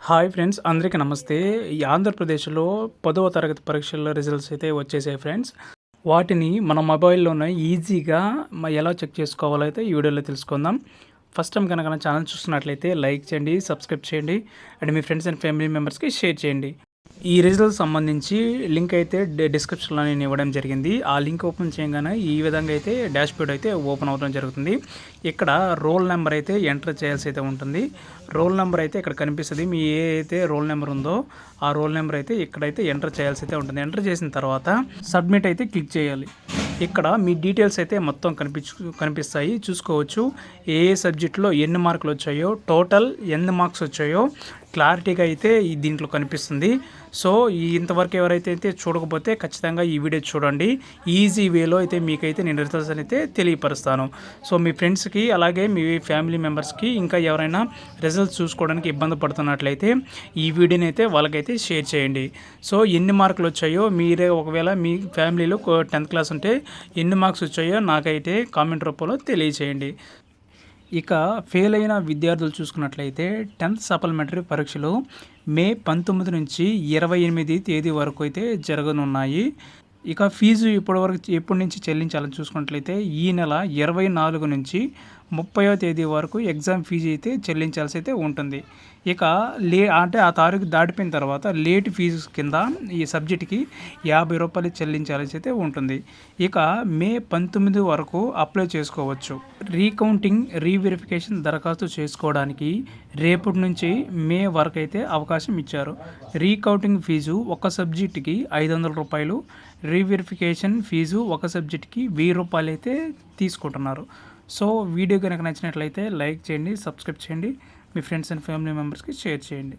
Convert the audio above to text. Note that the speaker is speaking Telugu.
హాయ్ ఫ్రెండ్స్, అందరికీ నమస్తే. ఈ ఆంధ్రప్రదేశ్‌లో 10వ తరగతి పరీక్షల రిజల్ట్స్ అయితే వచ్చేసాయి ఫ్రెండ్స్. వాటిని మన మొబైల్‌లోనే ఈజీగా ఎలా చెక్ చేసుకోవాలో అయితే ఈ వీడియోలో తెలుసుకుందాం. ఫస్ట్ టైం కనుక నా ఛానల్ చూస్తున్నట్లయితే లైక్ చేయండి, సబ్స్క్రైబ్ చేయండి and me friends and family మెంబర్స్‌కి షేర్ చేయండి. ఈ రిజల్ట్స్ సంబంధించి లింక్ అయితే డిస్క్రిప్షన్‌లో నేను ఇవ్వడం జరిగింది. ఆ లింక్ ఓపెన్ చేయగానే ఈ విధంగా అయితే డాష్‌బోర్డ్ అయితే ఓపెన్ అవ్వడం జరుగుతుంది. ఇక్కడ రోల్ నెంబర్ అయితే ఎంటర్ చేయాల్సి అయితే ఉంటుంది. రోల్ నెంబర్ అయితే ఇక్కడ కనిపిస్తుంది. మీ ఏ అయితే రోల్ నెంబర్ ఉందో ఆ రోల్ నెంబర్ అయితే ఇక్కడైతే ఎంటర్ చేయాల్సి అయితే ఉంటుంది. ఎంటర్ చేసిన తర్వాత సబ్మిట్ అయితే క్లిక్ చేయాలి. ఇక్కడ మీ డీటెయిల్స్ అయితే మొత్తం కనిపిస్తాయి, చూసుకోవచ్చు. ఏ సబ్జెక్టులో ఎన్ని మార్కులు వచ్చాయో, టోటల్ ఎన్ని మార్క్స్ వచ్చాయో క్లారిటీగా అయితే దీంట్లో కనిపిస్తుంది. సో ఇంతవరకు ఎవరైతే చూడకపోతే ఖచ్చితంగా ఈ వీడియో చూడండి. ఈజీ వేలో అయితే మీకైతే నేను రిజల్ట్స్ అయితే తెలియపరుస్తాను. సో మీ ఫ్రెండ్స్కి అలాగే మీ ఫ్యామిలీ మెంబర్స్కి ఇంకా ఎవరైనా రిజల్ట్స్ చూసుకోవడానికి ఇబ్బంది పడుతున్నట్లయితే ఈ వీడియోని అయితే వాళ్ళకైతే షేర్ చేయండి. సో ఎన్ని మార్కులు వచ్చాయో మీరే, ఒకవేళ మీ ఫ్యామిలీలో 10th క్లాస్ ఉంటే ఎన్ని మార్క్స్ వచ్చాయో నాకైతే కామెంట్ రూపంలో తెలియచేయండి. ఇక ఫెయిల్ అయిన విద్యార్థులు చూసుకున్నట్లయితే 10th సప్లిమెంటరీ పరీక్షలు మే 19 నుంచి 28 తేదీ వరకు అయితే జరగనున్నాయి. ఇక ఫీజు ఎప్పటి నుంచి చెల్లించాలని చూసుకున్నట్లయితే ఈ నెల 24 నుంచి 30వ తేదీ వరకు ఎగ్జామ్ ఫీజు అయితే చెల్లించాల్సి అయితే ఉంటుంది. ఇక అంటే ఆ తారీఖు దాటిపోయిన తర్వాత లేట్ ఫీజు కింద ఈ సబ్జెక్ట్కి ₹50 చెల్లించాల్సి అయితే ఉంటుంది. ఇక మే 19 వరకు అప్లై చేసుకోవచ్చు. రీకౌంటింగ్, రీవెరిఫికేషన్ దరఖాస్తు చేసుకోవడానికి రేపటి నుంచి మే వరకు అయితే అవకాశం ఇచ్చారు. రీకౌంటింగ్ ఫీజు ఒక సబ్జెక్ట్కి ₹500, రీవెరిఫికేషన్ ఫీజు ఒక సబ్జెక్ట్కి ₹1000 అయితే తీసుకుంటున్నారు. సో వీడియో కనుక నచ్చినట్లయితే లైక్ చేయండి, సబ్స్క్రైబ్ చేయండి, మీ ఫ్రెండ్స్ అండ్ ఫ్యామిలీ మెంబర్స్కి షేర్ చేయండి.